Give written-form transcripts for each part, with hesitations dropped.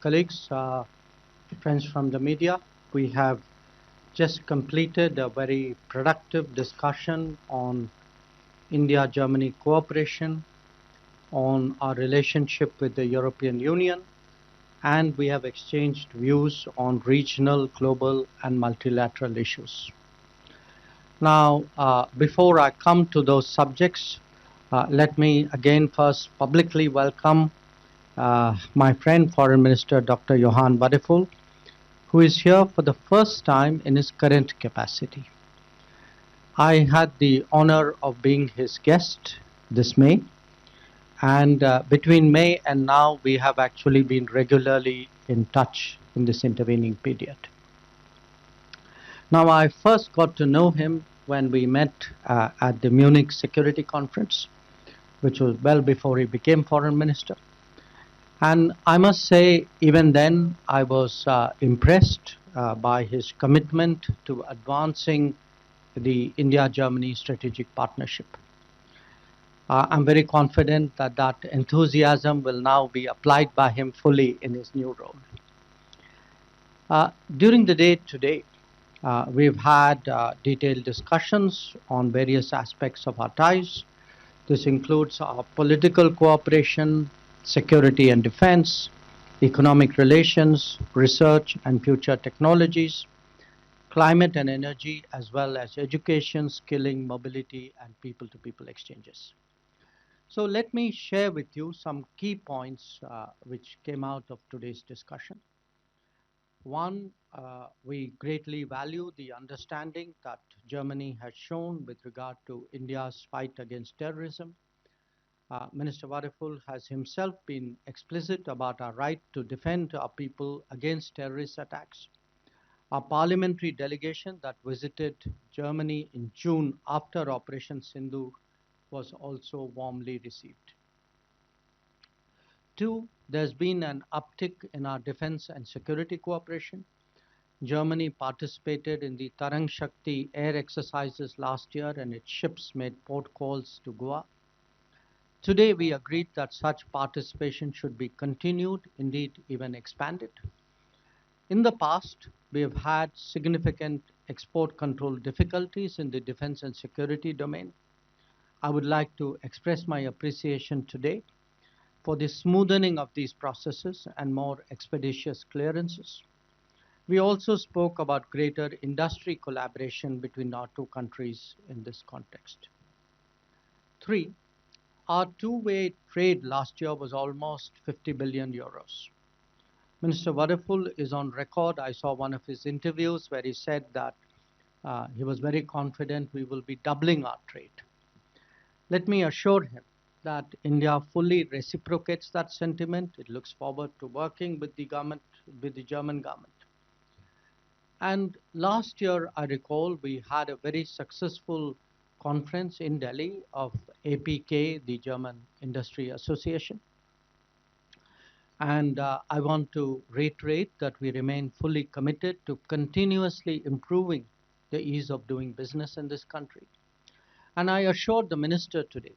colleagues, friends from the media, we have just completed a very productive discussion on India-Germany cooperation, on our relationship with the European Union, and we have exchanged views on regional, global, and multilateral issues. Now, before I come to those subjects, let me again first publicly welcome my friend, Foreign Minister Dr. Johann Wadephul, who is here for the first time in his current capacity. I had the honor of being his guest this May, and between May and now, we have actually been regularly in touch in this intervening period. Now, I first got to know him when we met at the Munich Security Conference, which was well before he became Foreign Minister. And I must say, even then, I was impressed by his commitment to advancing the India-Germany strategic partnership. I'm very confident that that enthusiasm will now be applied by him fully in his new role. During the day today, we've had detailed discussions on various aspects of our ties. This includes our political cooperation, security and defense, economic relations, research and future technologies, climate and energy, as well as education, skilling, mobility, and people-to-people exchanges. So let me share with you some key points which came out of today's discussion. One, we greatly value the understanding that Germany has shown with regard to India's fight against terrorism. Minister Wadephul has himself been explicit about our right to defend our people against terrorist attacks. Our parliamentary delegation that visited Germany in June after Operation Sindoor was also warmly received. Two, there's been an uptick in our defense and security cooperation. Germany participated in the Tarang Shakti air exercises last year, and its ships made port calls to Goa. Today, we agreed that such participation should be continued, indeed even expanded. In the past, we have had significant export control difficulties in the defense and security domain. I would like to express my appreciation today for the smoothening of these processes and more expeditious clearances. We also spoke about greater industry collaboration between our two countries in this context. Three, our two-way trade last year was almost 50 billion euros. Minister Wadephul is on record. I saw one of his interviews where he said that he was very confident we will be doubling our trade. Let me assure him that India fully reciprocates that sentiment. It looks forward to working with the government, with the German government. And last year, I recall, we had a very successful conference in Delhi of APK, the German Industry Association. And I want to reiterate that we remain fully committed to continuously improving the ease of doing business in this country. And I assured the minister today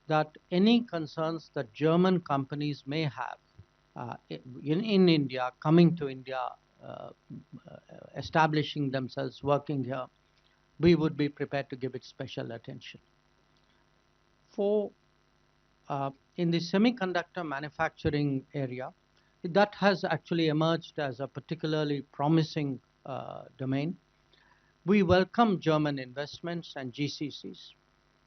that any concerns that German companies may have in India, coming to India, establishing themselves, working here, we would be prepared to give it special attention. In the semiconductor manufacturing area, that has actually emerged as a particularly promising domain. We welcome German investments and GCCs.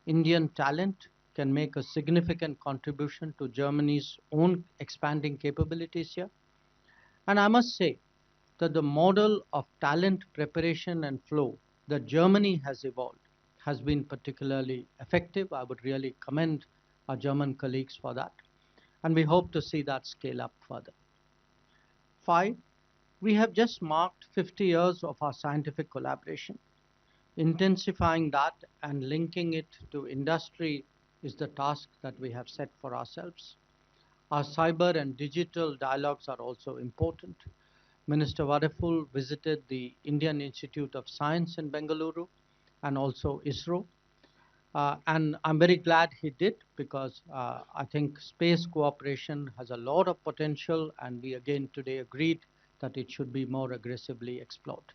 Indian talent can make a significant contribution to Germany's own expanding capabilities here. And I must say that the model of talent preparation and flow that Germany has evolved has been particularly effective. I would really commend our German colleagues for that. And we hope to see that scale up further. 5, we have just marked 50 years of our scientific collaboration. Intensifying that and linking it to industry is the task that we have set for ourselves. Our cyber and digital dialogues are also important. Minister Wadephul visited the Indian Institute of Science in Bengaluru and also ISRO. And I'm very glad he did, because I think space cooperation has a lot of potential, and we again today agreed that it should be more aggressively explored.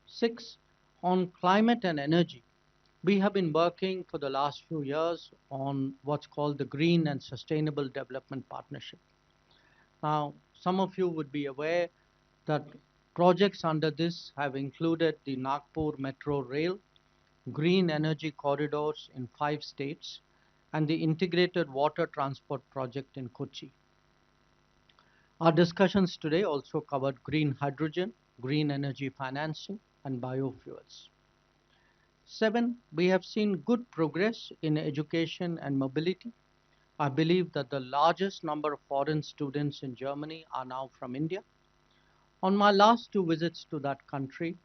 6, on climate and energy. We have been working for the last few years on what's called the Green and Sustainable Development Partnership. Now, some of you would be aware that projects under this have included the Nagpur Metro Rail, green energy corridors in 5 states, and the integrated water transport project in Kochi. Our discussions today also covered green hydrogen, green energy financing, and biofuels. 7, we have seen good progress in education and mobility. I believe that the largest number of foreign students in Germany are now from India. On my last 2 visits to that country,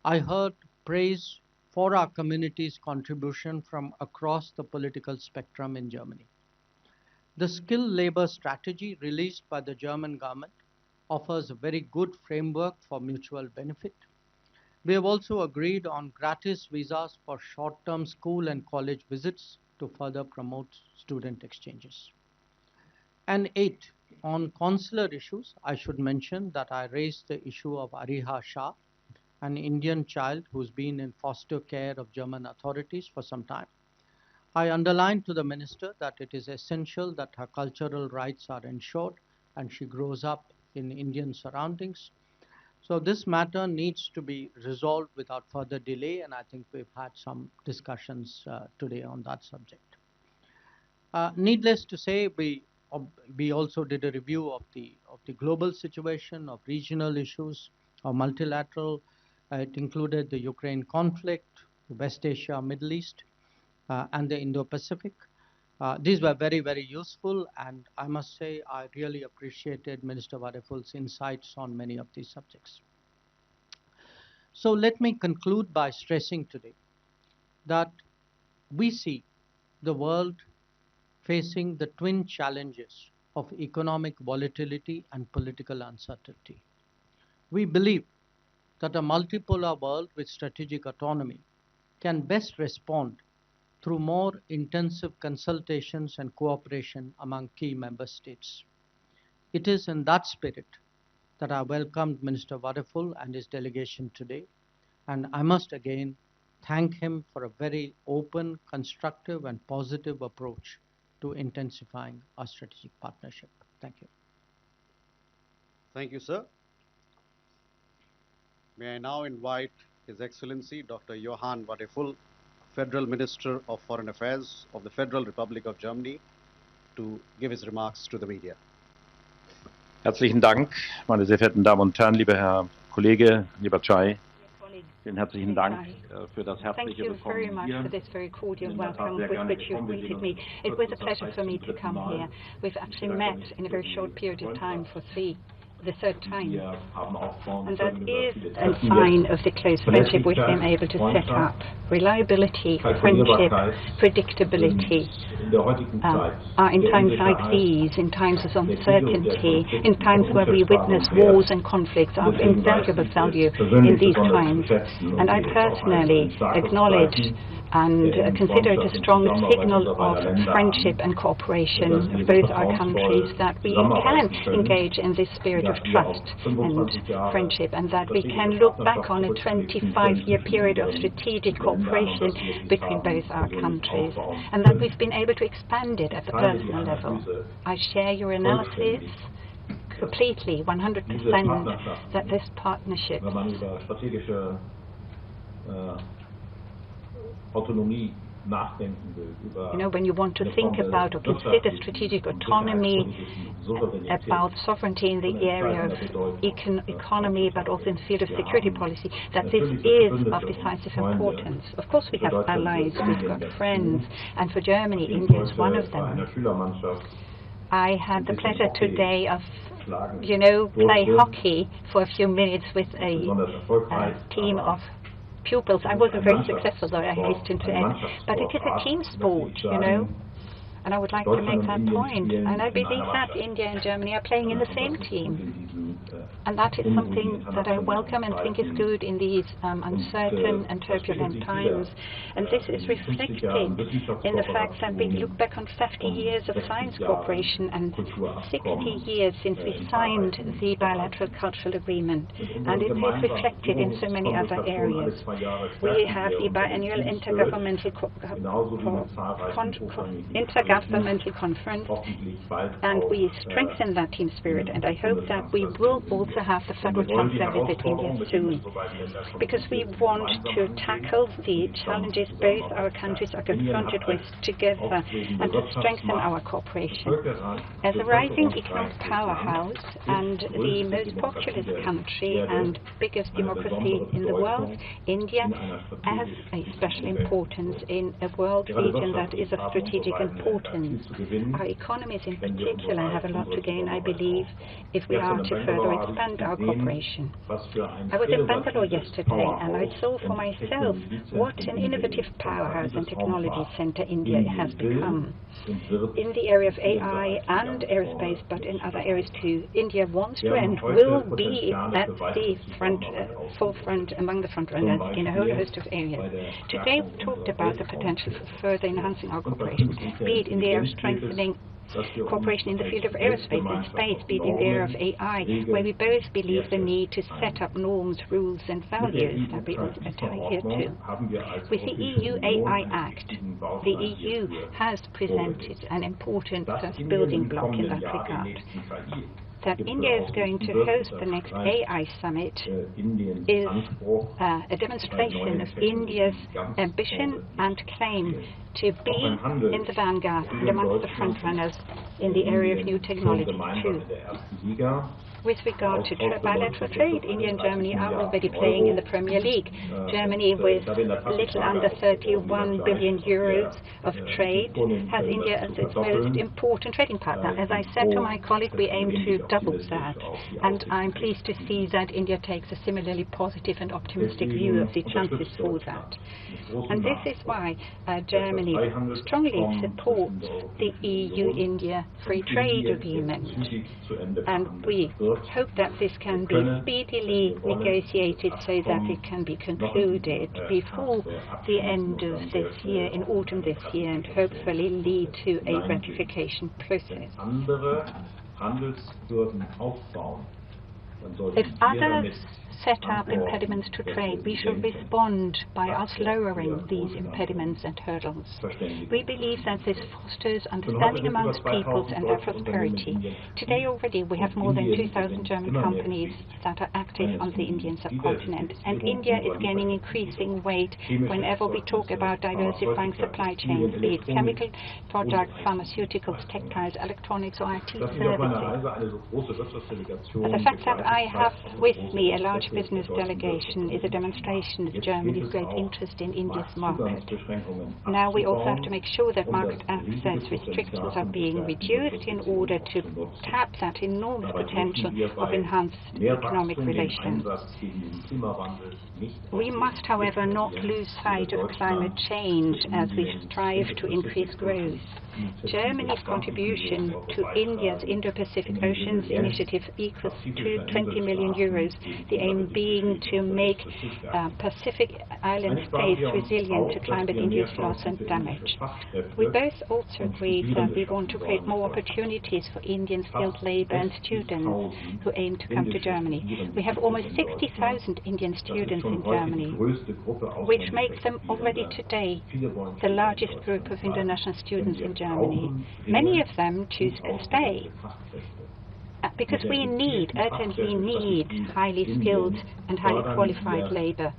I heard praise for our community's contribution from across the political spectrum in Germany. The skilled labor strategy released by the German government offers a very good framework for mutual benefit. We have also agreed on gratis visas for short-term school and college visits to further promote student exchanges. And 8, on consular issues, I should mention that I raised the issue of Ariha Shah, an Indian child who's been in foster care of German authorities for some time. I underlined to the minister that it is essential that her cultural rights are ensured and she grows up in Indian surroundings. So this matter needs to be resolved without further delay, and I think we've had some discussions today on that subject. Needless to say, we also did a review of the global situation, of regional issues, of multilateral. It included the Ukraine conflict, West Asia, Middle East, and the Indo-Pacific. These were very, very useful, and I must say I really appreciated Minister Wadephul's insights on many of these subjects. So let me conclude by stressing today that we see the world facing the twin challenges of economic volatility and political uncertainty. We believe that a multipolar world with strategic autonomy can best respond through more intensive consultations and cooperation among key member states. It is in that spirit that I welcomed Minister Wadephul and his delegation today, and I must again thank him for a very open, constructive, and positive approach to intensifying our strategic partnership. Thank you. Thank you, sir. May I now invite His Excellency Dr. Johann Wadephul, Federal Minister of Foreign Affairs of the Federal Republic of Germany, to give his remarks to the media. Herzlichen Dank, meine sehr verehrten Damen und Herren, lieber Herr Kollege, lieber Jai. Vielen herzlichen Dank für das herzliche Willkommen hier. Thank you very much for this very cordial welcome with which you've greeted me. It was a pleasure for me to come here. We've actually met in a very short period of time for the third time. And that is a sign of the close friendship we've been able to set up. Reliability, friendship, predictability are in times like these, in times of uncertainty, in times where we witness wars and conflicts, are of invaluable value in these times. And I personally acknowledge and consider it a strong signal of friendship and cooperation of both our countries, that we can engage in this spirit of trust and friendship, and that we can look back on a 25-year period of strategic cooperation between both our countries, and that we've been able to expand it at the personal level. I share your analysis completely, 100%, that this partnership when you want to think about or consider strategic autonomy, about sovereignty in the area of economy, but also in the field of security policy, that this is of decisive importance. Of course, we have allies, we've got friends, and for Germany, India is one of them. I had the pleasure today of play hockey for a few minutes with a team of pupils. I wasn't very successful, though, I hasten to add. But it is a team sport, And I would like to make that point. And I believe that India and Germany are playing in the same team. And that is something that I welcome and think is good in these uncertain and turbulent times. And this is reflected in the fact that we look back on 50 years of science cooperation and 60 years since we signed the bilateral cultural agreement. And it is reflected in so many other areas. We have the biannual intergovernmental conference, and we strengthen that team spirit. And I hope that we will also have the Federal Chancellor visit India soon, because we want to tackle the challenges both our countries are confronted with together and to strengthen our cooperation. As a rising economic powerhouse and the most populous country and biggest democracy in the world, India has a special importance in a world region that is of strategic importance. Our economies in particular have a lot to gain, I believe, if we are to further expand our cooperation. I was in Bangalore yesterday and I saw for myself what an innovative powerhouse and technology center India has become. In the area of AI and aerospace, but in other areas too, India wants to and will be at the forefront, among the front runners in a whole host of areas. Today we talked about the potential for further enhancing our cooperation, be it in the area of strengthening cooperation in the field of aerospace and space, be it in the area of AI, where we both believe the need to set up norms, rules and values that we all adhere to. With the EU AI Act, the EU has presented an important first building block in that regard. That India is going to host the next AI summit is a demonstration of India's ambition and claim to be in the vanguard and amongst the front runners in the area of new technology too. With regard to bilateral trade, India and Germany are already playing in the Premier League. Germany, with little under 31 billion euros of trade, has India as its most important trading partner. As I said to my colleague, we aim to double that. And I'm pleased to see that India takes a similarly positive and optimistic view of the chances for that. And this is why Germany strongly supports the EU-India Free Trade Agreement. And we hope that this can be speedily negotiated so that it can be concluded before the end of this year, in autumn this year, and hopefully lead to a ratification process. If others set up impediments to trade, we should respond by us lowering these impediments and hurdles. We believe that this fosters understanding amongst peoples and their prosperity. Today already we have more than 2,000 German companies that are active on the Indian subcontinent, and India is gaining increasing weight whenever we talk about diversifying supply chains, be it chemical products, pharmaceuticals, textiles, electronics or IT services. The fact that I have with me a large business delegation is a demonstration of Germany's great interest in India's market. Now we also have to make sure that market access restrictions are being reduced in order to tap that enormous potential of enhanced economic relations. We must, however, not lose sight of climate change as we strive to increase growth. Germany's contribution to India's Indo-Pacific Oceans Initiative equals to 20 million euros, the aim being to make Pacific island states resilient to climate-induced loss and damage. We both also agree that we want to create more opportunities for Indian skilled labor and students who aim to come to Germany. We have almost 60,000 Indian students in Germany, which makes them already today the largest group of international students in Germany. Many of them choose to stay because we urgently need highly skilled and highly qualified labor.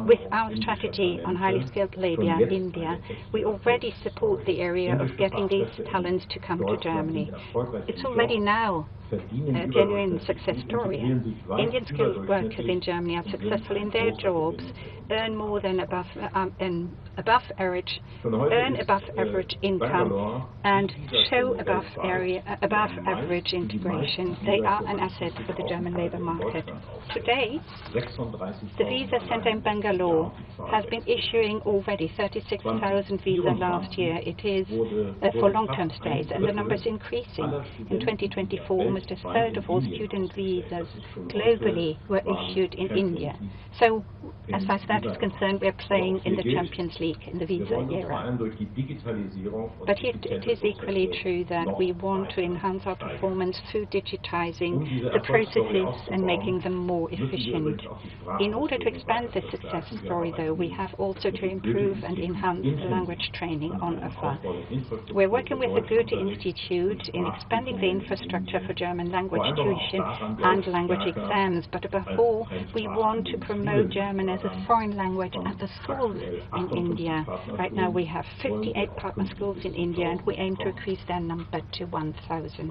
With our strategy on highly skilled labor in India, we already support the area of getting these talents to come to Germany. It's already now a genuine success story. Indian skilled workers in Germany are successful in their jobs, earn more than above average income, and show above average integration. They are an asset for the German labor market. Today, the visa center in Bangalore has been issuing already 36,000 visas last year. It is for long-term stays, and the number is increasing. In 2024, almost a third of all student visas globally were issued in India. So, as far as that is concerned, we are playing in the Champions League in the visa era. But it is equally true that we want to enhance our performance through digitizing the processes and making them more efficient. In order to expand this success story, though, we have also to improve and enhance the language training on offer. We're working with the Goethe Institute in expanding the infrastructure for German language tuition and language exams, but above all, we want to promote German as a foreign language at the schools in India. Right now we have 58 partner schools in India, and we aim to increase their number to 1,000 soon.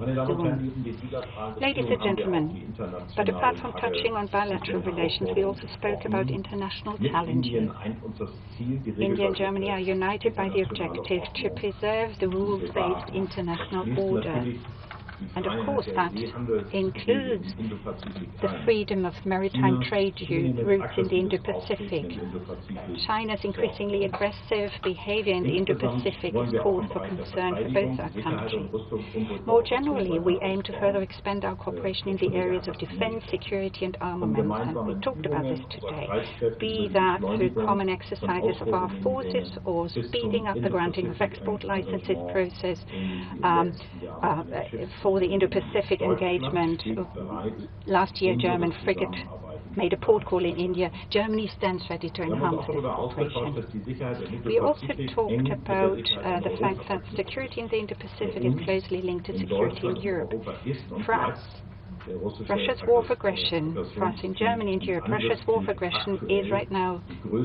Ladies and gentlemen, but apart from touching on bilateral relations, we also spoke about international challenges. India and Germany are united by the objective to preserve the rules-based international order. And of course that includes the freedom of maritime trade routes in the Indo-Pacific. China's increasingly aggressive behavior in the Indo-Pacific is cause for concern for both our countries. More generally, we aim to further expand our cooperation in the areas of defense, security and armaments, and we talked about this today, be that through common exercises of our forces or speeding up the granting of export licenses process for the Indo-Pacific engagement. Last year, German frigate made a port call in India. Germany stands ready to enhance this cooperation. We also talked about the fact that security in the Indo-Pacific is closely linked to security in Europe. For us, Russia's war of aggression, for us in Germany and Europe, Russia's war of aggression is right now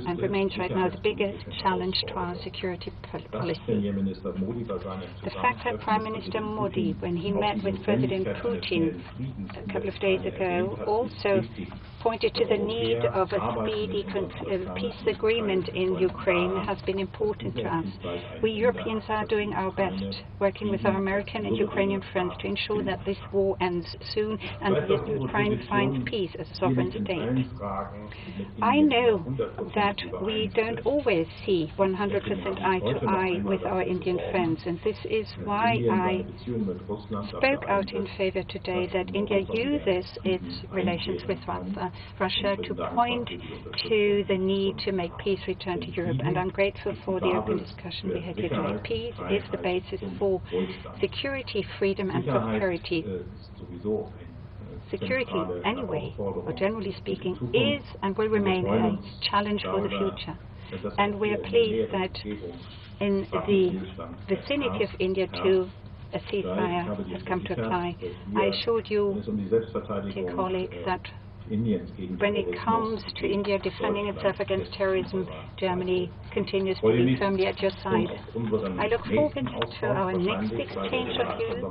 and remains right now the biggest challenge to our security policy. The fact that Prime Minister Modi, when he met with President Putin a couple of days ago, also pointed to the need of a speedy peace agreement in Ukraine has been important to us. We Europeans are doing our best, working with our American and Ukrainian friends to ensure that this war ends soon and that Ukraine finds peace as a sovereign state. I know that we don't always see 100% eye to eye with our Indian friends, and this is why I spoke out in favor today that India uses its relations with Russia to point to the need to make peace return to Europe, and I'm grateful for the open discussion we had here today. Peace is the basis for security, freedom and prosperity. Security, anyway, or generally speaking, is and will remain a challenge for the future. And we are pleased that in the vicinity of India too, a ceasefire has come to apply. I assured you, dear colleagues, that when it comes to India defending itself against terrorism, Germany continues to be firmly at your side. I look forward to our next exchange of views,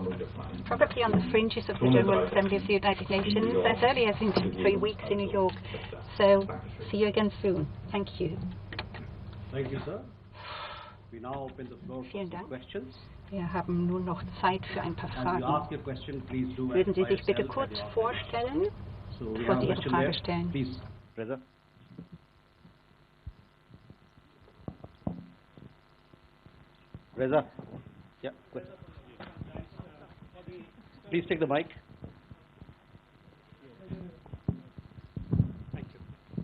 probably on the fringes of the General Assembly of the United Nations, as early as in 3 weeks in New York. So, see you again soon. Thank you. Thank you, sir. We now open the floor for questions. Wir haben nun noch Zeit für ein paar Fragen. Würden Sie sich bitte kurz vorstellen, bevor Sie Ihre Frage stellen? Please, Reza. Reza, yeah, please take the mic. Thank you.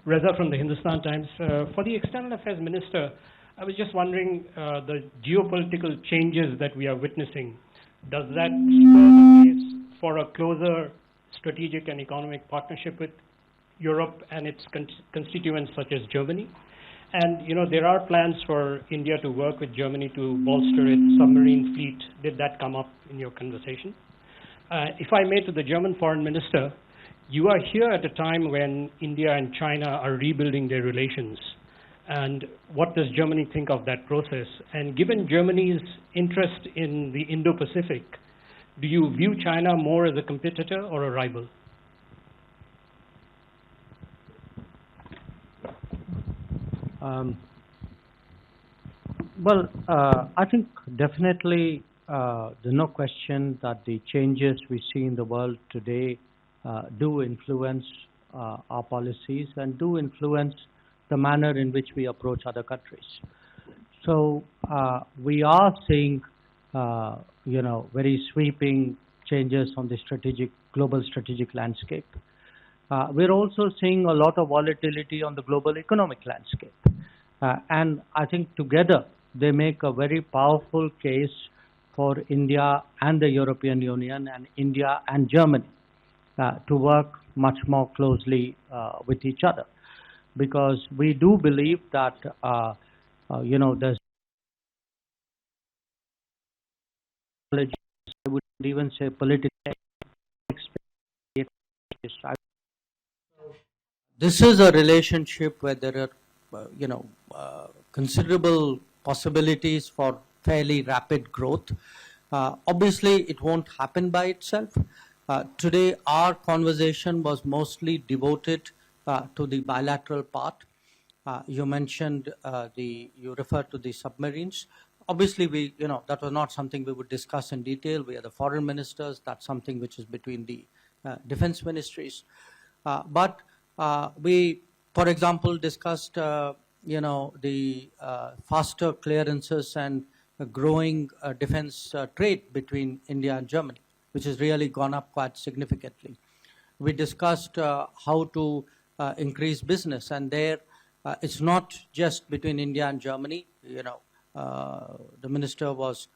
Reza from the Hindustan Times. For the External Affairs Minister, I was just wondering, the geopolitical changes that we are witnessing, does that spur the case for a closer strategic and economic partnership with Europe and its constituents such as Germany? And, you know, there are plans for India to work with Germany to bolster its submarine fleet. Did that come up in your conversation? If I may, to the German Foreign Minister, you are here at a time when India and China are rebuilding their relations. And what does Germany think of that process? And given Germany's interest in the Indo-Pacific, do you view China more as a competitor or a rival? I think definitely there's no question that the changes we see in the world today do influence our policies and do influence the manner in which we approach other countries. So we are seeing, very sweeping changes on the global strategic landscape. We're also seeing a lot of volatility on the global economic landscape. And I think together they make a very powerful case for India and the European Union and India and Germany to work much more closely with each other. Because we do believe that, there's, I would even say, political. This is a relationship where there are, considerable possibilities for fairly rapid growth. Obviously, it won't happen by itself. Today, our conversation was mostly devoted to the bilateral part. You mentioned you referred to the submarines. Obviously, that was not something we would discuss in detail. We are the foreign ministers. That's something which is between the defense ministries. But we, for example, discussed, the faster clearances and growing defense trade between India and Germany, which has really gone up quite significantly. We discussed how to increase business, and there it's not just between India and Germany. The minister was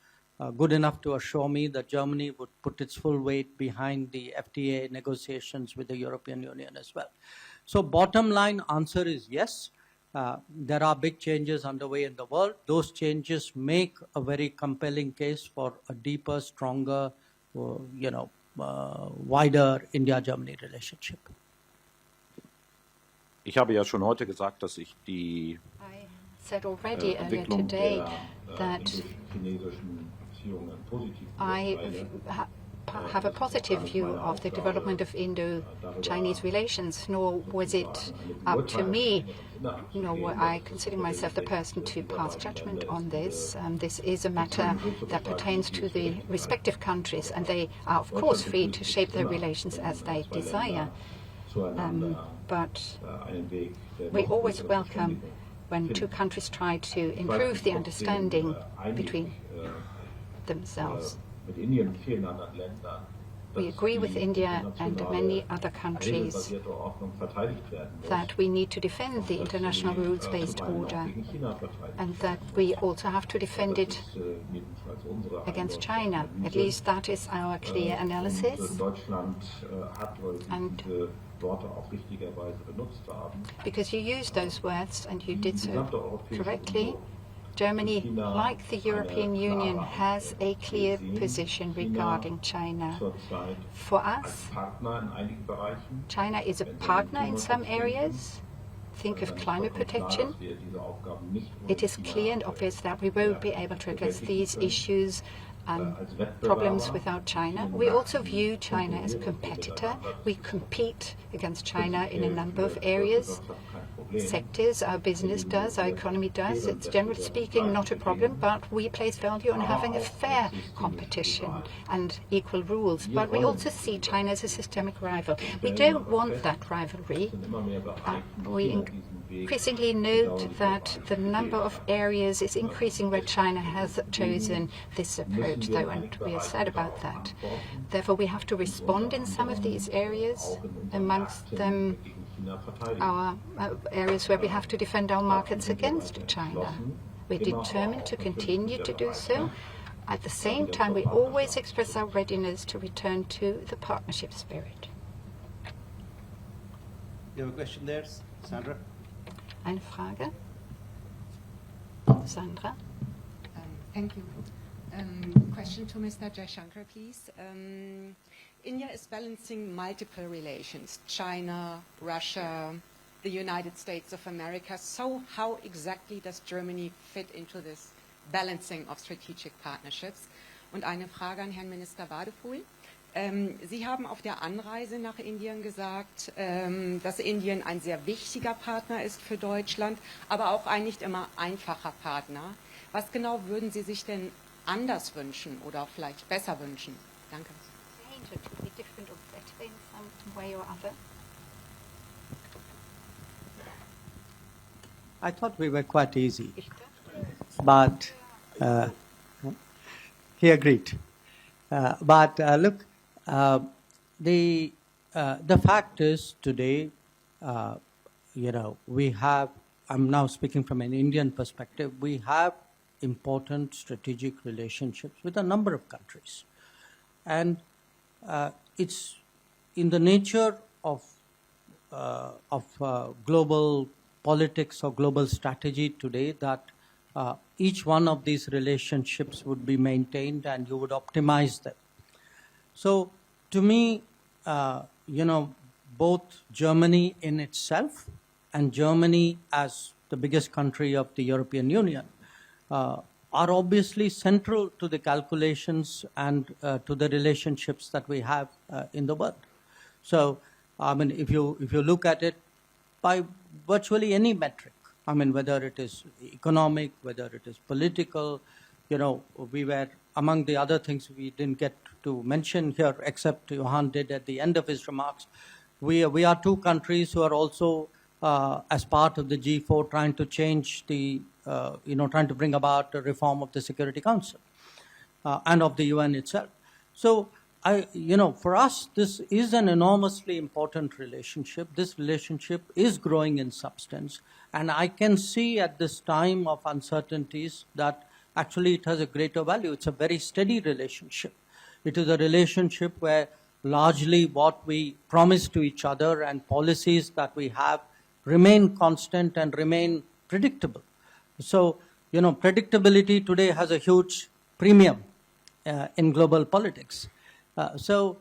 good enough to assure me that Germany would put its full weight behind the FTA negotiations with the European Union as well. So bottom line answer is yes. There are big changes underway in the world. Those changes make a very compelling case for a deeper, stronger, wider India-Germany relationship. Ich habe ja schon heute gesagt, dass ich I said already earlier today that I have a positive view of the development of Indo-Chinese relations, nor was it up to me, nor I consider myself the person to pass judgment on this. This is a matter that pertains to the respective countries, and they are, of course, free to shape their relations as they desire. But we always welcome when two countries try to improve the understanding between themselves. We agree with India and many other countries that we need to defend the international rules-based order, and that we also have to defend it against China. At least that is our clear analysis. And because you used those words, and you did so correctly, Germany, like the European Union, has a clear position regarding China. For us, China is a partner in some areas. Think of climate protection. It is clear and obvious that we won't be able to address these issues and problems without China. We also view China as a competitor. We compete against China in a number of areas, sectors. Our business does, our economy does. It's generally speaking not a problem, but we place value on having a fair competition and equal rules. But we also see China as a systemic rival. We don't want that rivalry. We increasingly note that the number of areas is increasing where China has chosen this approach, though, and we are sad about that. Therefore, we have to respond in some of these areas, amongst them our areas where we have to defend our markets against China. We're determined to continue to do so. At the same time, we always express our readiness to return to the partnership spirit. You have a question there, Sandra? Eine Frage? Sandra? Thank you. Question to Mr. Jaishankar, please. India is balancing multiple relations, China, Russia, the United States of America. So how exactly does Germany fit into this balancing of strategic partnerships? Und eine Frage an Herrn Minister Wadephul. Sie haben auf der Anreise nach Indien gesagt, dass Indien ein sehr wichtiger Partner ist für Deutschland, aber auch ein nicht immer einfacher Partner. Was genau würden Sie sich denn anders wünschen oder vielleicht besser wünschen? Danke. I thought we were quite easy, but he agreed. Look, the fact is today, we have, I'm now speaking from an Indian perspective, we have important strategic relationships with a number of countries. And it's in the nature of global politics or global strategy today that each one of these relationships would be maintained and you would optimize them. So to me, both Germany in itself and Germany as the biggest country of the European Union are obviously central to the calculations and to the relationships that we have in the world. So, I mean, if you look at it by virtually any metric, I mean, whether it is economic, whether it is political, we were, among the other things we didn't get to mention here, except Johann did at the end of his remarks, we are two countries who are also, as part of the G4, trying to change the, trying to bring about a reform of the Security Council and of the UN itself. So, for us, this is an enormously important relationship. This relationship is growing in substance. And I can see at this time of uncertainties that actually it has a greater value. It's a very steady relationship. It is a relationship where largely what we promise to each other and policies that we have remain constant and remain predictable. So, predictability today has a huge premium in global politics. So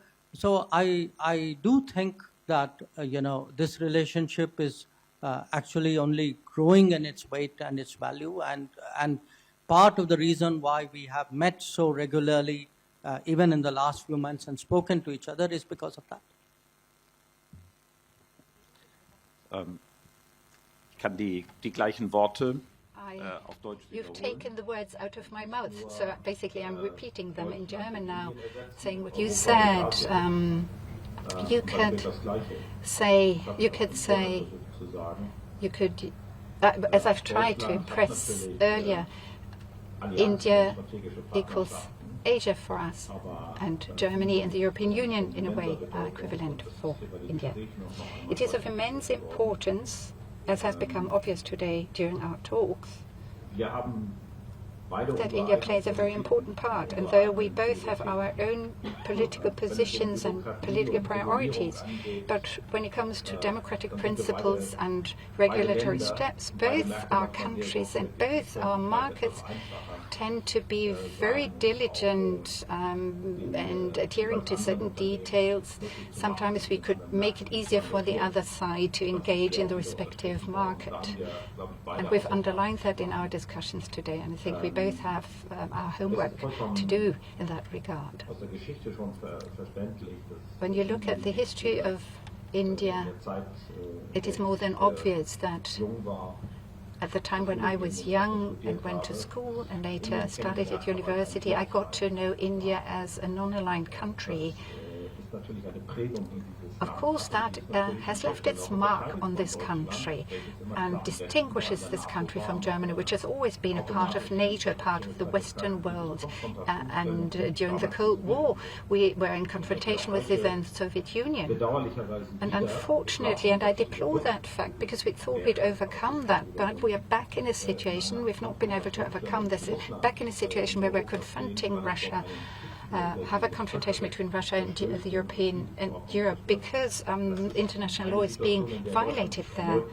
I do think that, this relationship is actually only growing in its weight and its value, and part of the reason why we have met so regularly, even in the last few months, and spoken to each other is because of that. Ich kann die gleichen Worte auf Deutsch wiederholen. You've taken the words out of my mouth, so basically I'm repeating them in German now, saying what you said. You could say, as I've tried to impress earlier, India equals Asia for us, and Germany and the European Union, in a way, are equivalent for India. It is of immense importance, as has become obvious today during our talks, that India plays a very important part. And though we both have our own political positions and political priorities, but when it comes to democratic principles and regulatory steps, both our countries and both our markets tend to be very diligent and adhering to certain details. Sometimes we could make it easier for the other side to engage in the respective market. And we've underlined that in our discussions today, and I think we both have our homework to do in that regard. When you look at the history of India, it is more than obvious that at the time when I was young and went to school and later studied at university, I got to know India as a non-aligned country. Of course, that has left its mark on this country and distinguishes this country from Germany, which has always been a part of NATO, part of the Western world. And during the Cold War, we were in confrontation with the then Soviet Union. And unfortunately, and I deplore that fact, because we thought we'd overcome that, but we are back in a situation, we've not been able to overcome this, back in a situation where we're confronting Russia, have a confrontation between Russia and the European and Europe, because international law is being violated there.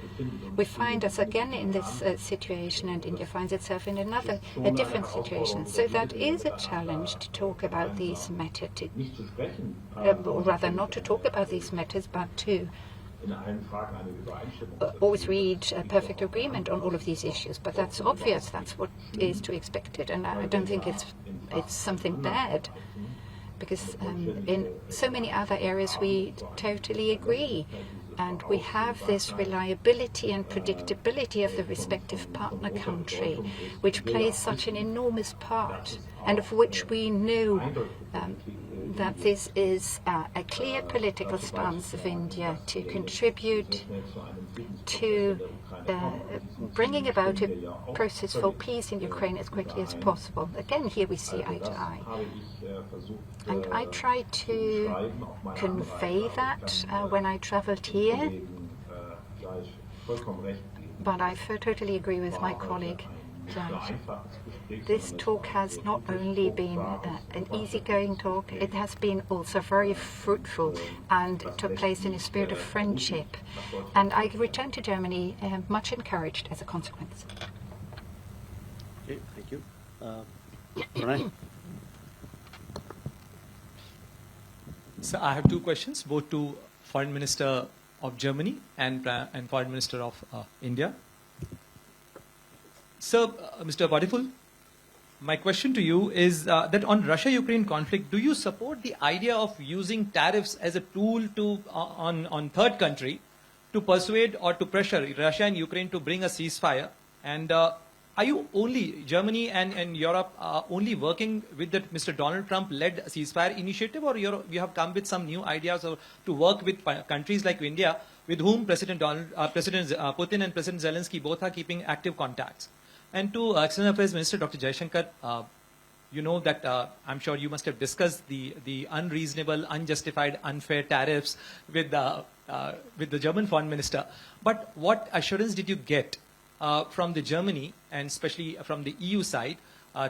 We find us again in this situation, and India finds itself in a different situation. So that is a challenge to talk about these matters, or rather not to talk about these matters, but to always reach a perfect agreement on all of these issues, but that's obvious. That's what is to be expected, and I don't think it's something bad, because in so many other areas we totally agree. And we have this reliability and predictability of the respective partner country, which plays such an enormous part, and of which we know that this is a clear political stance of India to contribute to bringing about a process for peace in Ukraine as quickly as possible. Again, here we see eye to eye. And I try to convey that when I traveled here, but I totally agree with my colleague that this talk has not only been an easygoing talk, it has been also very fruitful and took place in a spirit of friendship. And I returned to Germany much encouraged as a consequence. Okay, thank you. Pranay? So I have two questions, both to Foreign Minister of Germany and Foreign Minister of India. So, Mr. Wadephul, my question to you is that on Russia-Ukraine conflict, do you support the idea of using tariffs as a tool to on third country to persuade or to pressure Russia and Ukraine to bring a ceasefire? And are you only, Germany and Europe, only working with the Mr. Donald Trump-led ceasefire initiative, or you have come with some new ideas to work with countries like India, with whom President Putin and President Zelensky both are keeping active contacts? And to External Affairs Minister Dr. Jaishankar, you know that I'm sure you must have discussed the unreasonable, unjustified, unfair tariffs with the German Foreign Minister. But what assurance did you get from the Germany, and especially from the EU side,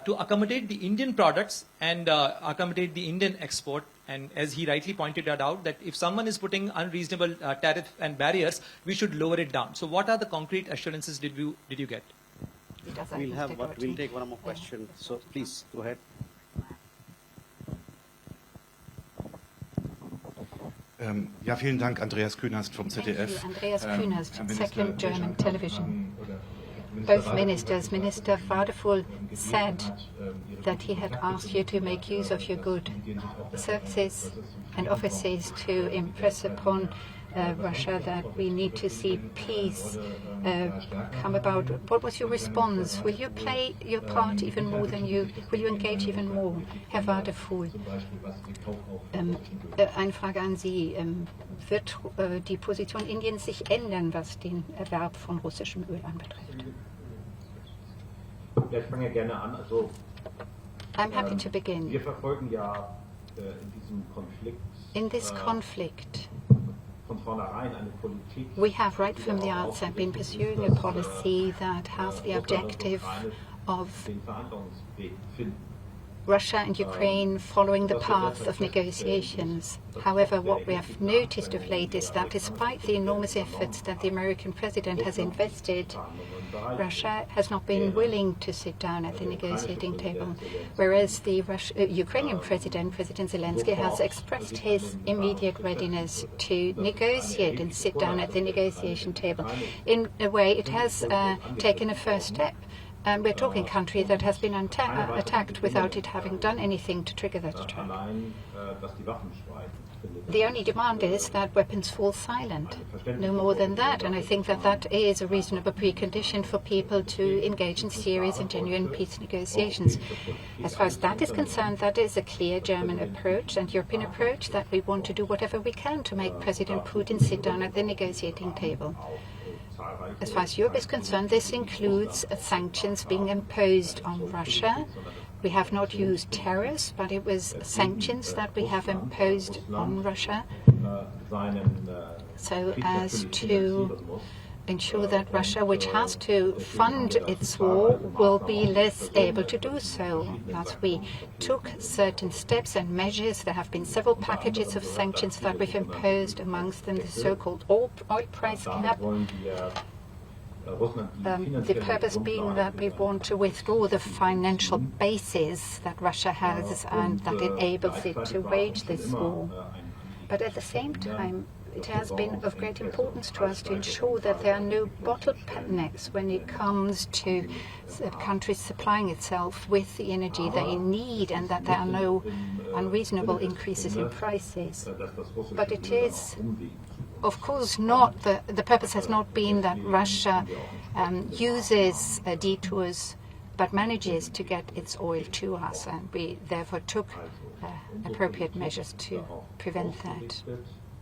to accommodate the Indian products and accommodate the Indian export? And as he rightly pointed out, that if someone is putting unreasonable tariff and barriers, we should lower it down. So what are the concrete assurances did you get? We'll take one more question. So please go ahead. Ja, vielen Dank, Andreas Künast vom ZDF. Thank you, Andreas Künast, Second German Television. Both ministers, Minister Wadephul said that he had asked you to make use of your good services and offices to impress upon Russia that we need to see peace come about. What was your response? Will you play your part even more will you engage even more? Herr Wadephul, eine Frage an Sie. Wird die Position Indiens sich ändern, was den Erwerb von russischem Öl anbetrifft? Ja, ich fange gerne an. Also, I'm happy to begin. Wir verfolgen ja in diesem Konflikt In this conflict, von vornherein eine Politik. we have right from the outset been pursuing a policy that has the objective of Den Verhandlungsweg finden. Russia and Ukraine following the path of negotiations. However, what we have noticed of late is that despite the enormous efforts that the American president has invested, Russia has not been willing to sit down at the negotiating table, whereas the Ukrainian President Zelensky, has expressed his immediate readiness to negotiate and sit down at the negotiation table. In a way, it has taken a first step. And we're talking a country that has been attacked without it having done anything to trigger that attack. The only demand is that weapons fall silent, no more than that. And I think that that is a reasonable precondition for people to engage in serious and genuine peace negotiations. As far as that is concerned, that is a clear German approach and European approach, that we want to do whatever we can to make President Putin sit down at the negotiating table. As far as Europe is concerned, this includes sanctions being imposed on Russia. We have not used tariffs, but it was sanctions that we have imposed on Russia, so as to ensure that Russia, which has to fund its war, will be less able to do so. Thus, we took certain steps and measures. There have been several packages of sanctions that we've imposed, amongst them the so-called oil price cap. The purpose being that we want to withdraw the financial basis that Russia has and that enables it to wage this war. But at the same time, it has been of great importance to us to ensure that there are no bottlenecks when it comes to countries supplying itself with the energy they need, and that there are no unreasonable increases in prices. But it is, of course, not the purpose has not been that Russia uses detours but manages to get its oil to us, and we therefore took appropriate measures to prevent that.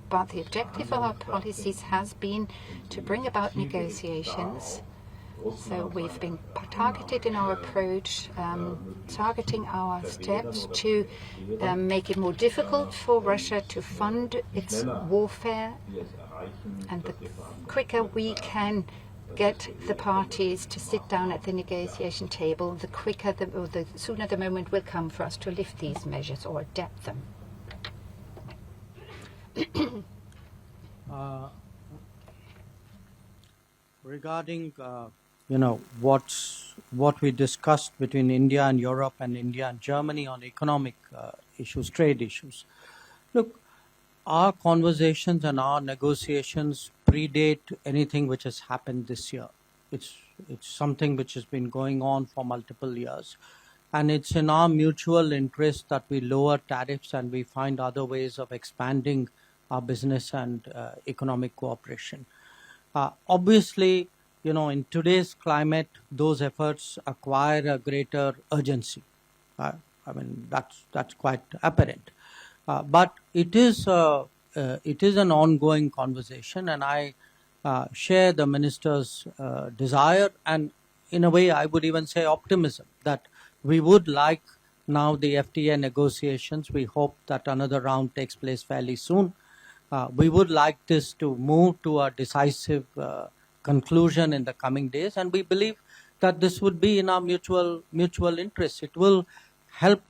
But the objective of our policies has been to bring about negotiations. So we've been targeted in our approach, targeting our steps to make it more difficult for Russia to fund its warfare. And the quicker we can get the parties to sit down at the negotiation table, the quicker, the sooner the moment will come for us to lift these measures or adapt them. Regarding, what we discussed between India and Europe and India and Germany on economic issues, trade issues. Look, our conversations and our negotiations predate anything which has happened this year. It's something which has been going on for multiple years. And it's in our mutual interest that we lower tariffs and we find other ways of expanding our business and economic cooperation. Obviously, in today's climate, those efforts acquire a greater urgency. That's quite apparent. But it is an ongoing conversation, and I share the minister's desire, and in a way I would even say optimism, that we would like now the FTA negotiations. We hope that another round takes place fairly soon. We would like this to move to a decisive conclusion in the coming days, and we believe that this would be in our mutual interest. It will help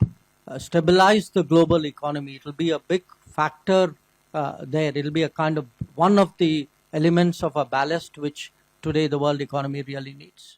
stabilize the global economy. It will be a big factor there. It will be a kind of one of the elements of a ballast which today the world economy really needs.